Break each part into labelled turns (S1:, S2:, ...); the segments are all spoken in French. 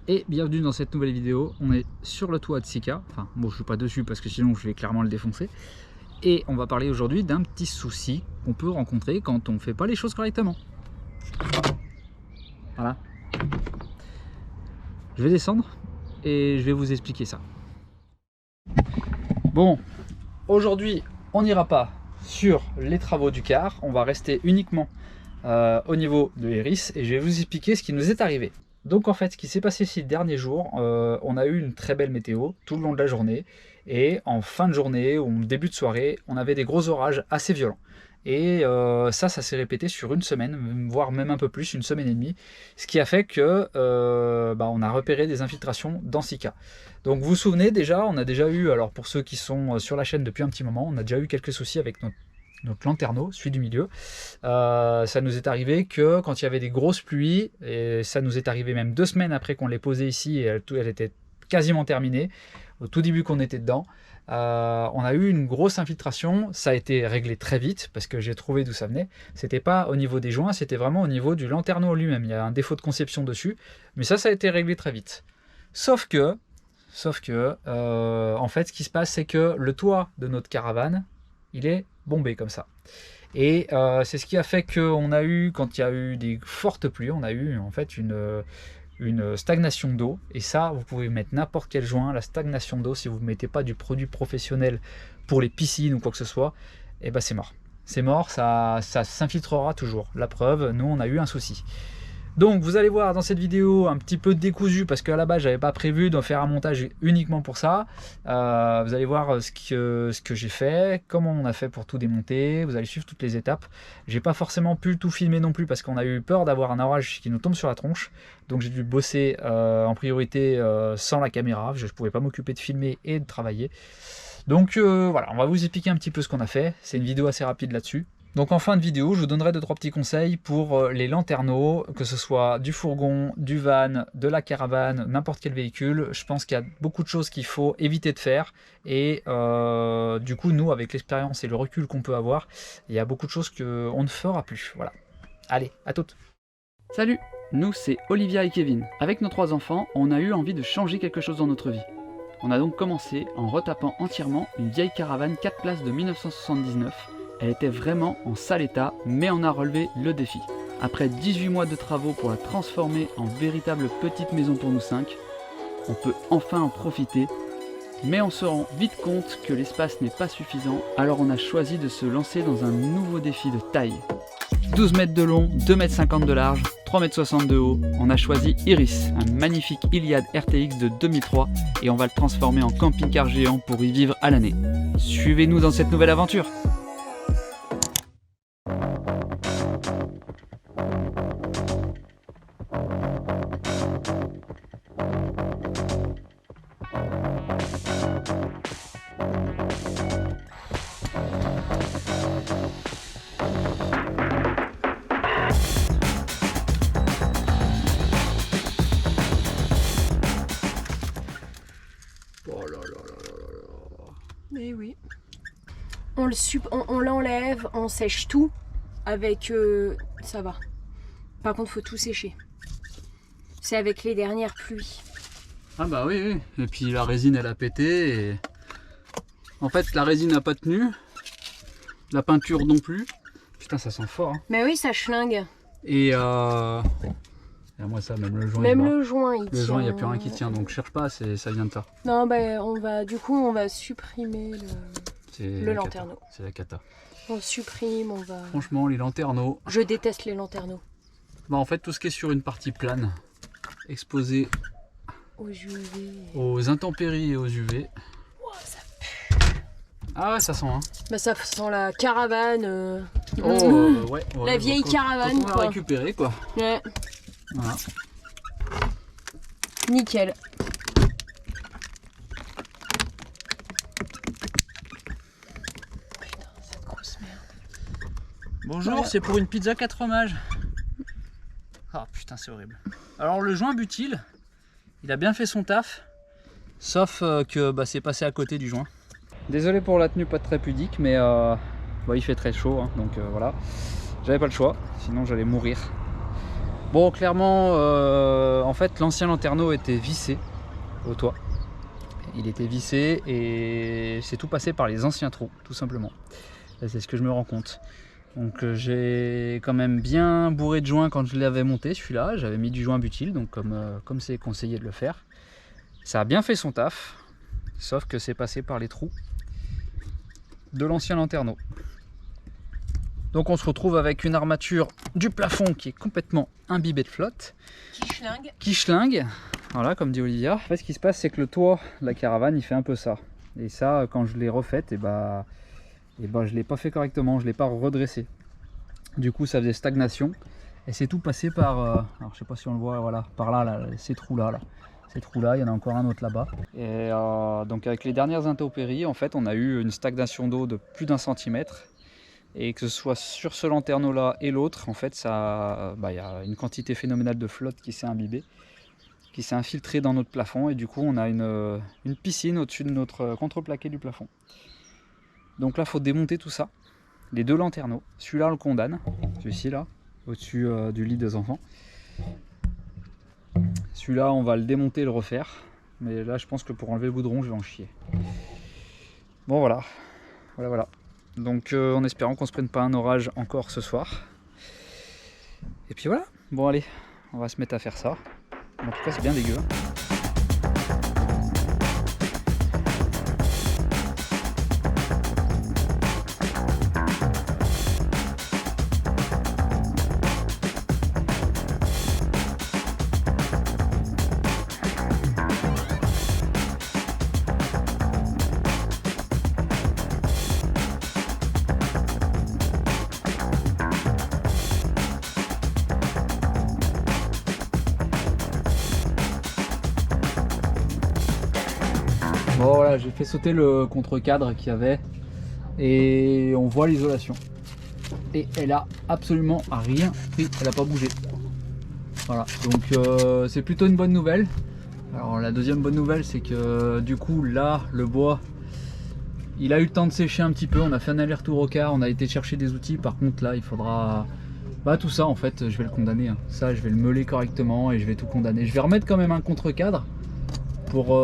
S1: et bienvenue dans cette nouvelle vidéo. On est sur le toit de Sika, enfin bon je suis pas dessus parce que sinon je vais clairement le défoncer. Et on va parler aujourd'hui d'un petit souci qu'on peut rencontrer quand on ne fait pas les choses correctement. Voilà. Je vais descendre et je vais vous expliquer ça. Bon, aujourd'hui on n'ira pas sur les travaux du car, on va rester uniquement au niveau de Iris et je vais vous expliquer ce qui nous est arrivé. Donc en fait ce qui s'est passé ces derniers jours, on a eu une très belle météo tout le long de la journée et en fin de journée ou en début de soirée on avait des gros orages assez violents. Et ça s'est répété sur une semaine, voire même un peu plus, une semaine et demie, ce qui a fait que on a repéré des infiltrations dans Sika. Donc vous vous souvenez déjà, on a déjà eu, alors pour ceux qui sont sur la chaîne depuis un petit moment, on a déjà eu quelques soucis avec notre lanterneau, celui du milieu. Ça nous est arrivé que quand il y avait des grosses pluies, et ça nous est arrivé même 2 semaines après qu'on l'ait posée ici, et elle était quasiment terminée, au tout début qu'on était dedans, on a eu une grosse infiltration. Ça a été réglé très vite parce que j'ai trouvé d'où ça venait. C'était pas au niveau des joints, c'était vraiment au niveau du lanterneau lui-même. Il y a un défaut de conception dessus, mais ça a été réglé très vite. Sauf que en fait ce qui se passe c'est que le toit de notre caravane il est bombé comme ça. Et c'est ce qui a fait qu'on a eu, quand il y a eu des fortes pluies, on a eu en fait une stagnation d'eau. Et ça, vous pouvez mettre n'importe quel joint, la stagnation d'eau, si vous ne mettez pas du produit professionnel pour les piscines ou quoi que ce soit, et ben c'est mort. C'est mort, ça s'infiltrera toujours. La preuve, nous on a eu un souci. Donc vous allez voir dans cette vidéo un petit peu décousu parce qu'à la base j'avais pas prévu de faire un montage uniquement pour ça. Vous allez voir ce que j'ai fait, comment on a fait pour tout démonter, vous allez suivre toutes les étapes. J'ai pas forcément pu tout filmer non plus parce qu'on a eu peur d'avoir un orage qui nous tombe sur la tronche. Donc j'ai dû bosser en priorité sans la caméra, je ne pouvais pas m'occuper de filmer et de travailler. Donc voilà, on va vous expliquer un petit peu ce qu'on a fait, c'est une vidéo assez rapide là-dessus. Donc en fin de vidéo, je vous donnerai 2-3 petits conseils pour les lanterneaux, que ce soit du fourgon, du van, de la caravane, n'importe quel véhicule. Je pense qu'il y a beaucoup de choses qu'il faut éviter de faire et du coup nous avec l'expérience et le recul qu'on peut avoir, il y a beaucoup de choses qu'on ne fera plus. Voilà. Allez, à toutes. Salut, nous c'est Olivia et Kevin. Avec nos 3 enfants, on a eu envie de changer quelque chose dans notre vie. On a donc commencé en retapant entièrement une vieille caravane 4 places de 1979. Elle était vraiment en sale état, mais on a relevé le défi. Après 18 mois de travaux pour la transformer en véritable petite maison pour nous 5, on peut enfin en profiter, mais on se rend vite compte que l'espace n'est pas suffisant, alors on a choisi de se lancer dans un nouveau défi de taille. 12 mètres de long, 2,50 m de large, 3,60 m de haut, on a choisi Iris, un magnifique Iliad RTX de 2003, et on va le transformer en camping-car géant pour y vivre à l'année. Suivez-nous dans cette nouvelle aventure.
S2: Mais oui. On l'enlève, on sèche tout avec... ça va. Par contre, faut tout sécher. C'est avec les dernières pluies.
S1: Ah bah oui, oui. Et puis la résine elle a pété et... En fait la résine n'a pas tenu. La peinture non plus. Putain ça sent fort. Hein.
S2: Mais oui, ça schlingue.
S1: Et moi ça, même le joint.
S2: Même le joint, il tient.
S1: Le joint, il n'y a plus rien qui tient, donc cherche pas, ça vient de ça.
S2: Non, bah du coup on va supprimer le lanterneau.
S1: C'est la cata.
S2: On supprime, on va...
S1: Franchement, les lanterneaux...
S2: Je déteste les lanterneaux.
S1: Bah en fait, tout ce qui est sur une partie plane, exposé
S2: aux UV.
S1: Aux intempéries et aux UV.
S2: Wow, ça pue.
S1: Ah ouais, ça sent, hein.
S2: Bah ça sent la caravane.
S1: Ouais,
S2: la vieille caravane,
S1: on va
S2: quoi.
S1: récupérer, quoi.
S2: Ouais.
S1: Voilà.
S2: Nickel. Putain, cette grosse merde.
S1: Bonjour,
S2: voilà.
S1: C'est pour une pizza 4 fromages. Ah putain, c'est horrible. Alors le joint butyl, il a bien fait son taf, sauf que c'est passé à côté du joint. Désolé pour la tenue pas très pudique, mais il fait très chaud, hein, donc voilà. J'avais pas le choix, sinon j'allais mourir. Bon, clairement, en fait l'ancien lanterneau était vissé au toit. Il était vissé et c'est tout passé par les anciens trous, tout simplement. C'est ce que je me rends compte. Donc j'ai quand même bien bourré de joints quand je l'avais monté celui-là. J'avais mis du joint butyl, donc comme c'est conseillé de le faire. Ça a bien fait son taf, sauf que c'est passé par les trous de l'ancien lanterneau. Donc on se retrouve avec une armature du plafond qui est complètement imbibée de flotte. Qui schlingue. Voilà, comme dit Olivia. En fait, ce qui se passe, c'est que le toit de la caravane, il fait un peu ça. Et ça, quand je l'ai refaite, je l'ai pas fait correctement, je l'ai pas redressé. Du coup, ça faisait stagnation. Et c'est tout passé par, alors je sais pas si on le voit, voilà, par là, ces trous-là. Ces trous-là, il y en a encore un autre là-bas. Et donc avec les dernières intempéries, en fait, on a eu une stagnation d'eau de plus d'1 centimètre. Et que ce soit sur ce lanterneau-là et l'autre, en fait, y a une quantité phénoménale de flotte qui s'est imbibée, qui s'est infiltrée dans notre plafond. Et du coup, on a une piscine au-dessus de notre contreplaqué du plafond. Donc là, il faut démonter tout ça. Les 2 lanterneaux. Celui-là, on le condamne. Celui-ci, là, au-dessus du lit des enfants. Celui-là, on va le démonter et le refaire. Mais là, je pense que pour enlever le goudron, je vais en chier. Bon, voilà. Voilà. Donc, en espérant qu'on ne se prenne pas un orage encore ce soir. Et puis voilà. Bon, allez, on va se mettre à faire ça. En tout cas, c'est bien dégueu. Bon voilà, j'ai fait sauter le contre-cadre qu'il y avait et on voit l'isolation. Et elle a absolument rien pris, elle n'a pas bougé. Voilà, donc c'est plutôt une bonne nouvelle. Alors la deuxième bonne nouvelle, c'est que du coup là, le bois, il a eu le temps de sécher un petit peu. On a fait un aller-retour au car, on a été chercher des outils. Par contre là, il faudra... tout ça en fait, je vais le condamner. Hein. Ça, je vais le meuler correctement et je vais tout condamner. Je vais remettre quand même un contre-cadre pour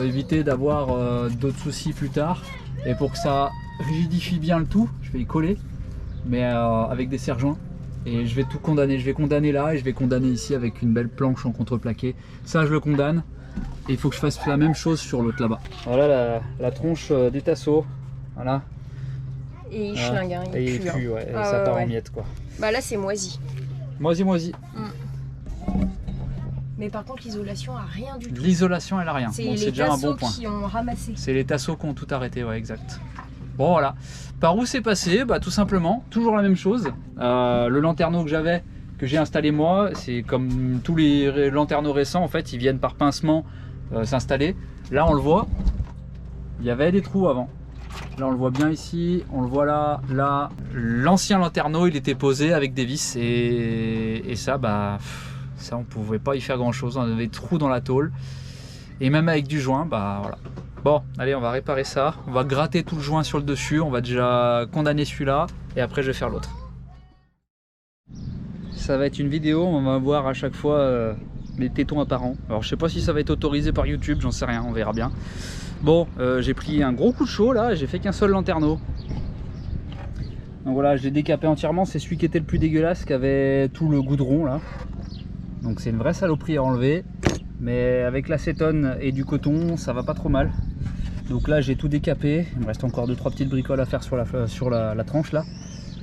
S1: éviter d'avoir d'autres soucis plus tard et pour que ça rigidifie bien le tout. Je vais y coller mais avec des serre-joints et je vais tout condamner. Je vais condamner là et je vais condamner ici avec une belle planche en contreplaqué. Ça, je le condamne et il faut que je fasse la même chose sur l'autre là-bas. Voilà la tronche du tasseau. Voilà.
S2: Et il schlingue, hein,
S1: il pue, ouais, et ça part en miettes quoi.
S2: Bah là c'est moisi.
S1: Moisi.
S2: Mais par contre l'isolation a rien du tout.
S1: L'isolation elle a rien.
S2: C'est
S1: bon,
S2: les
S1: déjà un bon point.
S2: qui ont ramassé.
S1: C'est les tasseaux qui ont tout arrêté, ouais exact. Bon voilà. Par où c'est passé? Tout simplement, toujours la même chose. Le lanterneau que j'ai installé moi, c'est comme tous les lanterneaux récents en fait, ils viennent par pincement s'installer. Là on le voit, il y avait des trous avant. Là on le voit bien ici, on le voit là. L'ancien lanterneau il était posé avec des vis et ça ça on pouvait pas y faire grand chose, on avait des trous dans la tôle et même avec du joint voilà. Bon allez, on va réparer ça, on va gratter tout le joint sur le dessus, on va déjà condamner celui-là et après je vais faire l'autre. Ça va être une vidéo, on va voir à chaque fois les tétons apparents. Alors je sais pas si ça va être autorisé par YouTube, j'en sais rien, on verra bien. Bon, j'ai pris un gros coup de chaud là, j'ai fait qu'un seul lanterneau. Donc voilà, je l'ai décapé entièrement, c'est celui qui était le plus dégueulasse, qui avait tout le goudron là. Donc c'est une vraie saloperie à enlever, mais avec l'acétone et du coton, ça va pas trop mal. Donc là j'ai tout décapé, il me reste encore 2-3 petites bricoles à faire sur la tranche là.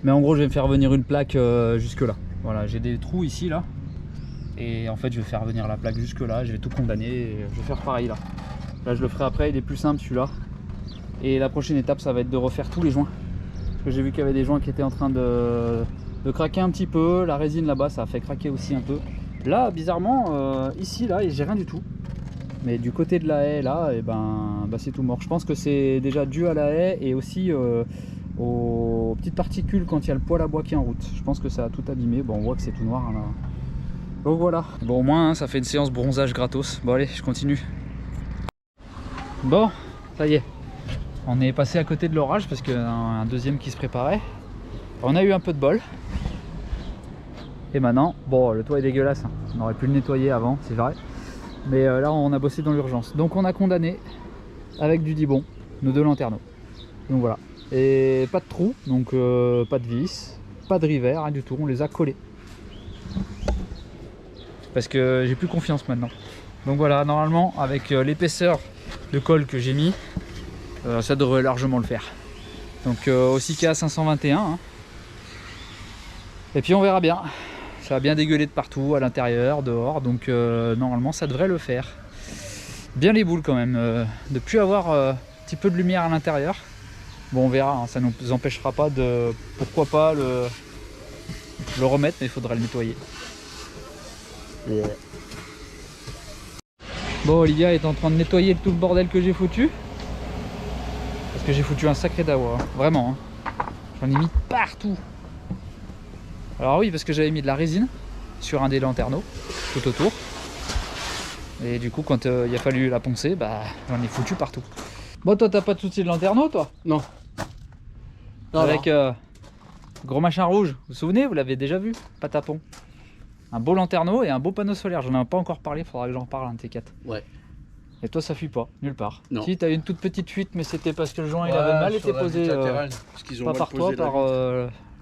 S1: Mais en gros je vais me faire venir une plaque jusque là. Voilà, j'ai des trous ici là. Et en fait je vais faire venir la plaque jusque là, je vais tout condamner et je vais faire pareil là. Là je le ferai après, il est plus simple celui-là. Et la prochaine étape ça va être de refaire tous les joints. Parce que j'ai vu qu'il y avait des joints qui étaient en train de craquer un petit peu. La résine là-bas ça a fait craquer aussi un peu. Là bizarrement, ici là j'ai rien du tout. Mais du côté de la haie là, c'est tout mort. Je pense que c'est déjà dû à la haie et aussi aux petites particules quand il y a le poêle à bois qui est en route. Je pense que ça a tout abîmé. Bon on voit que c'est tout noir hein, là. Donc voilà. Bon au moins hein, ça fait une séance bronzage gratos. Bon allez je continue. Bon ça y est. On est passé à côté de l'orage parce qu'il y a un deuxième qui se préparait. On a eu un peu de bol. Et maintenant, bon, le toit est dégueulasse, hein. On aurait pu le nettoyer avant, c'est vrai. Mais là, on a bossé dans l'urgence. Donc on a condamné avec du Dibond nos 2 lanterneaux. Donc voilà. Et pas de trou, donc pas de vis, pas de rivets, rien du tout. On les a collés. Parce que j'ai plus confiance maintenant. Donc voilà, normalement, avec l'épaisseur de colle que j'ai mis, ça devrait largement le faire. Donc au Sika 521. Hein. Et puis on verra bien. Ça va bien dégueuler de partout, à l'intérieur, dehors. Donc normalement, ça devrait le faire. Bien les boules quand même. De plus avoir un petit peu de lumière à l'intérieur. Bon, on verra. Hein, ça ne nous empêchera pas de... Pourquoi pas le remettre, mais il faudra le nettoyer. Bon, Olivia est en train de nettoyer tout le bordel que j'ai foutu. Parce que j'ai foutu un sacré dawa, hein. Vraiment. Hein. J'en ai mis partout. Alors oui, parce que j'avais mis de la résine sur un des lanterneaux, tout autour. Et du coup, quand il a fallu la poncer, bah, j'en ai foutu partout. Bon, toi, t'as pas de soucis de lanterneau, toi?
S3: Non.
S1: Avec gros machin rouge. Vous vous souvenez, vous l'avez déjà vu? Patapon. Un beau lanterneau et un beau panneau solaire. J'en ai pas encore parlé, faudra que j'en parle un de ces 4.
S3: Ouais.
S1: Et toi, ça fuit pas, nulle part.
S3: Non.
S1: Si, t'as eu une toute petite fuite, mais c'était parce que le joint il avait mal été posé. Pas par toi, par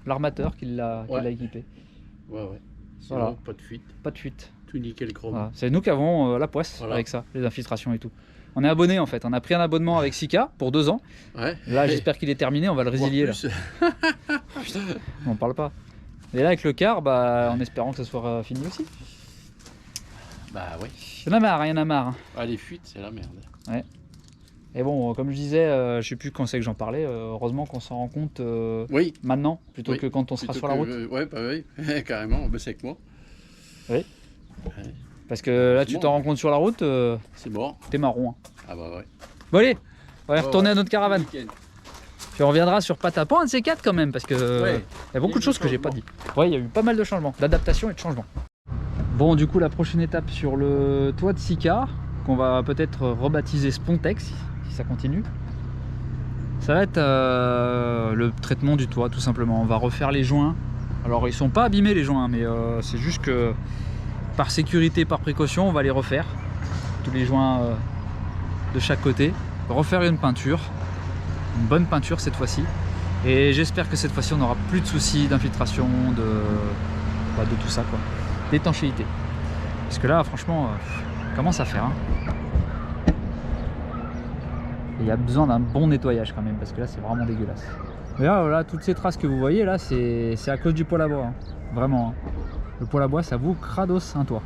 S1: l'armateur qui l'a équipé.
S3: Ouais. Sinon,
S1: Voilà.
S3: pas de fuite.
S1: Pas de fuite.
S3: Tout nickel chrome.
S1: Voilà. C'est nous qui avons la poisse avec ça, les infiltrations et tout. On est abonné en fait. On a pris un abonnement avec Sika pour 2 ans.
S3: Ouais.
S1: Là, j'espère qu'il est terminé. On va le résilier là. Putain, on en parle pas. Et là, avec le car, bah, en espérant que ça soit fini aussi.
S3: Bah ouais.
S1: Il y en a marre, il y en a marre. Hein.
S3: Ah, les fuites, c'est la merde.
S1: Ouais. Et bon, comme je disais, je sais plus quand c'est que j'en parlais. Heureusement qu'on s'en rend compte
S3: oui.
S1: maintenant, plutôt que quand on sera sur la route.
S3: Ouais, bah oui, carrément, bah, c'est avec moi.
S1: Oui.
S3: Ouais.
S1: Parce que là, tu t'en rends compte sur la route,
S3: c'est mort.
S1: T'es marron. Hein.
S3: Ah bah ouais.
S1: Bon allez, on va retourner à notre caravane.
S3: Nickel.
S1: Puis on reviendra sur Patapon, un de ces 4 quand même, parce que
S3: Ouais.
S1: y a beaucoup de choses que j'ai pas dit. Ouais, il y a eu pas mal de changements, d'adaptation et de changements. Bon, du coup, la prochaine étape sur le toit de Sika, qu'on va peut-être rebaptiser Spontex, si ça continue, ça va être le traitement du toit, tout simplement. On va refaire les joints. Alors, ils sont pas abîmés les joints, mais c'est juste que par sécurité, par précaution, on va les refaire. Tous les joints de chaque côté. Refaire une peinture. Une bonne peinture cette fois-ci. Et j'espère que cette fois-ci, on n'aura plus de soucis d'infiltration, de tout ça, quoi. D'étanchéité. Parce que là, franchement, commence à faire. Hein. Il y a besoin d'un bon nettoyage quand même, parce que là, c'est vraiment dégueulasse. Et là, voilà, toutes ces traces que vous voyez, là, c'est à cause du poêle à bois. Hein. Vraiment. Hein. Le poêle à bois, ça vous crados un toit.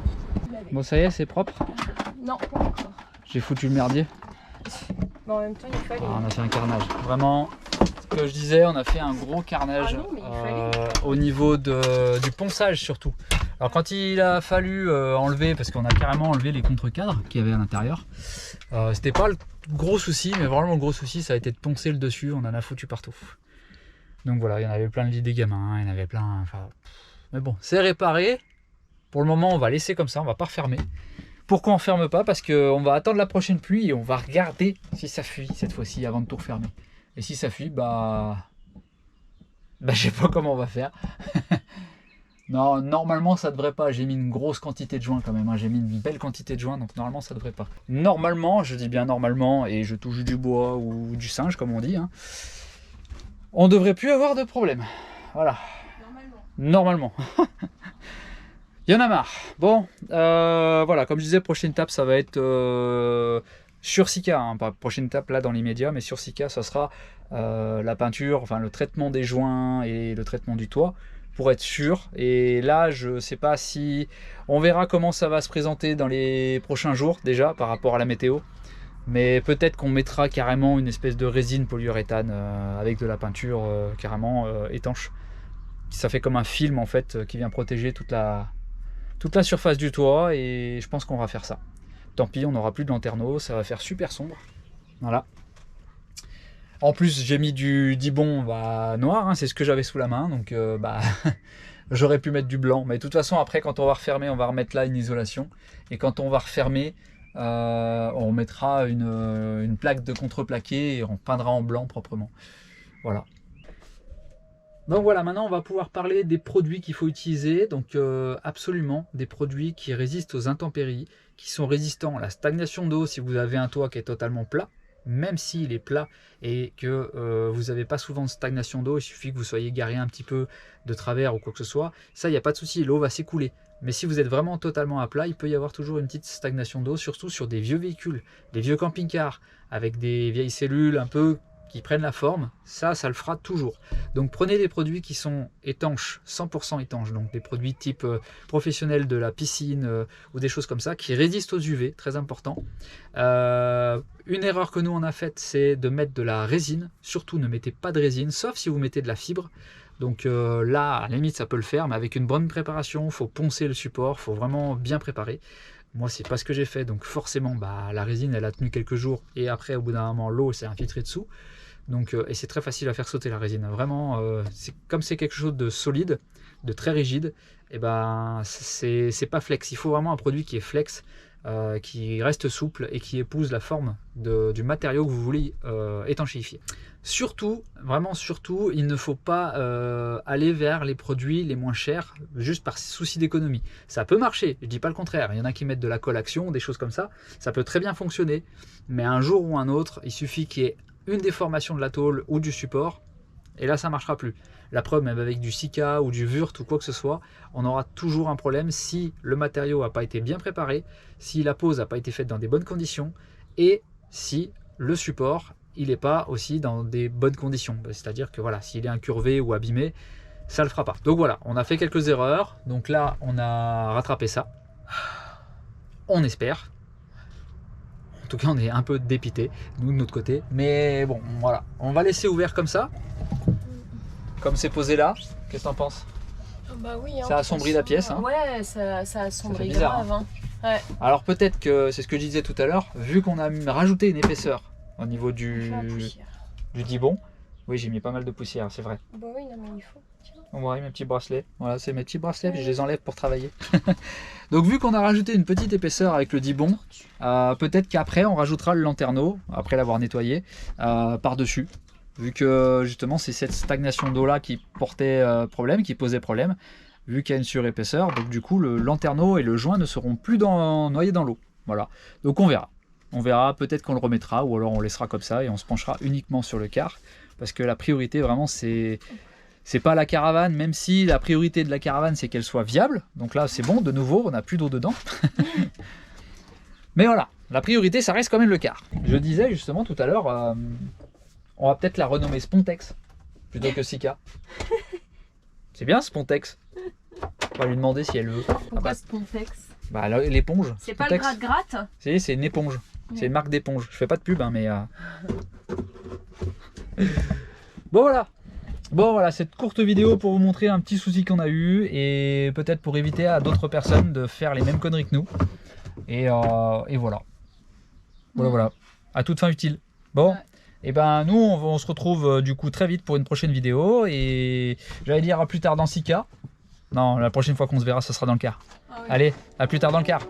S1: Bon, ça y est, c'est propre?
S2: Non, pas encore.
S1: J'ai foutu le merdier.
S2: Mais en même temps, il fallait.
S1: Ah, on a fait un carnage. Vraiment, ce que je disais, on a fait un gros carnage
S2: Ah non, mais il fallait.
S1: au niveau du ponçage surtout. Alors quand il a fallu enlever, parce qu'on a carrément enlevé les contre-cadres qu'il y avait à l'intérieur, c'était pas le gros souci, mais vraiment le gros souci, ça a été de poncer le dessus, on en a foutu partout. Donc voilà, il y en avait plein le lit des gamins, il y en avait plein... Enfin, mais bon, c'est réparé. Pour le moment, on va laisser comme ça, on va pas refermer. Pourquoi on ferme pas? Parce qu'on va attendre la prochaine pluie et on va regarder si ça fuit cette fois-ci avant de tout refermer. Et si ça fuit, bah je sais pas comment on va faire. Non, normalement ça devrait pas. J'ai mis une grosse quantité de joints quand même. Hein. J'ai mis une belle quantité de joints, donc normalement ça devrait pas. Normalement, je dis bien normalement, et je touche du bois ou du singe comme on dit. Hein, on devrait plus avoir de problème. Voilà. Normalement. Il y en a marre. Bon, voilà, comme je disais, prochaine étape, ça va être sur Sika. Hein, pas prochaine étape là dans l'immédiat, mais sur Sika, ça sera la peinture, enfin le traitement des joints et le traitement du toit pour être sûr. Et là, je sais pas si... On verra comment ça va se présenter dans les prochains jours déjà par rapport à la météo. Mais peut-être qu'on mettra carrément une espèce de résine polyuréthane avec de la peinture carrément étanche. Ça fait comme un film en fait qui vient protéger toute la surface du toit et je pense qu'on va faire ça. Tant pis, on n'aura plus de lanterneau, ça va faire super sombre. Voilà. En plus, j'ai mis du Dibond noir, hein, c'est ce que j'avais sous la main, donc j'aurais pu mettre du blanc. Mais de toute façon, après, quand on va refermer, on va remettre là une isolation. Et quand on va refermer, on mettra une plaque de contreplaqué et on peindra en blanc proprement. Voilà. Donc voilà, maintenant on va pouvoir parler des produits qu'il faut utiliser. Donc absolument des produits qui résistent aux intempéries, qui sont résistants à la stagnation d'eau si vous avez un toit qui est totalement plat. Même s'il est plat et que vous n'avez pas souvent de stagnation d'eau, il suffit que vous soyez garé un petit peu de travers ou quoi que ce soit, ça il n'y a pas de souci, l'eau va s'écouler. Mais si vous êtes vraiment totalement à plat, il peut y avoir toujours une petite stagnation d'eau, surtout sur des vieux véhicules, des vieux camping-cars, avec des vieilles cellules un peu qui prennent la forme, ça le fera toujours. Donc prenez des produits qui sont étanches, 100% étanches, donc des produits type professionnels de la piscine ou des choses comme ça, qui résistent aux UV, très important. Une erreur que nous on a faite, c'est de mettre de la résine, surtout ne mettez pas de résine, sauf si vous mettez de la fibre. Donc là, à la limite, ça peut le faire, mais avec une bonne préparation, il faut poncer le support, il faut vraiment bien préparer. Moi, c'est pas ce que j'ai fait, donc forcément, la résine, elle a tenu quelques jours, et après, au bout d'un moment, l'eau s'est infiltrée dessous. Donc, et c'est très facile à faire sauter la résine. Vraiment, comme c'est quelque chose de solide, de très rigide, et c'est pas flex. Il faut vraiment un produit qui est flex, qui reste souple et qui épouse la forme du matériau que vous voulez étanchéifier. Surtout, vraiment surtout, il ne faut pas aller vers les produits les moins chers juste par souci d'économie. Ça peut marcher, je dis pas le contraire. Il y en a qui mettent de la colle action, des choses comme ça. Ça peut très bien fonctionner, mais un jour ou un autre, il suffit qu'il y ait une déformation de la tôle ou du support, et là ça ne marchera plus. La preuve, même avec du Sika ou du Wurth ou quoi que ce soit, on aura toujours un problème si le matériau n'a pas été bien préparé, si la pose n'a pas été faite dans des bonnes conditions, et si le support il n'est pas aussi dans des bonnes conditions. C'est-à-dire que voilà, s'il est incurvé ou abîmé, ça ne le fera pas. Donc voilà, on a fait quelques erreurs, donc là on a rattrapé ça. On espère. En tout cas, on est un peu dépité, nous de notre côté. Mais bon, voilà. On va laisser ouvert comme ça. Comme c'est posé là. Qu'est-ce que t'en penses?
S2: Bah oui,
S1: ça assombrit la pièce. Hein.
S2: Ouais, ça assombrit
S1: bizarre,
S2: grave. Hein. Ouais.
S1: Alors peut-être que, c'est ce que je disais tout à l'heure, vu qu'on a rajouté une épaisseur au niveau du dibon. Oui, j'ai mis pas mal de poussière, c'est vrai.
S2: Bah oui, non mais il faut.
S1: On voit mes petits bracelets. Voilà, c'est mes petits bracelets, je les enlève pour travailler. Donc vu qu'on a rajouté une petite épaisseur avec le dibon, peut-être qu'après on rajoutera le lanterneau, après l'avoir nettoyé, par-dessus. Vu que justement c'est cette stagnation d'eau là qui portait problème, qui posait problème, vu qu'il y a une surépaisseur, donc du coup le lanterneau et le joint ne seront plus noyés dans l'eau. Voilà, donc on verra. On verra, peut-être qu'on le remettra, ou alors on laissera comme ça et on se penchera uniquement sur le car, parce que la priorité vraiment c'est pas la caravane, même si la priorité de la caravane c'est qu'elle soit viable. Donc là c'est bon, de nouveau on n'a plus d'eau dedans. Mais voilà, la priorité ça reste quand même le car. Je disais justement tout à l'heure, on va peut-être la renommer Spontex plutôt que Sika. C'est bien Spontex. On va lui demander si elle veut.
S2: Pourquoi Spontex?
S1: L'éponge.
S2: C'est pas le gratte-gratte?
S1: C'est une éponge. C'est une marque d'éponge. Je fais pas de pub, hein, mais... Bon voilà, cette courte vidéo pour vous montrer un petit souci qu'on a eu et peut-être pour éviter à d'autres personnes de faire les mêmes conneries que nous. Et voilà. Voilà. À toute fin utile. Bon, ouais. Et ben nous on se retrouve du coup très vite pour une prochaine vidéo et j'allais dire à plus tard dans Sika. Non, la prochaine fois qu'on se verra, ce sera dans le car. Ah oui. Allez, à plus tard dans le car.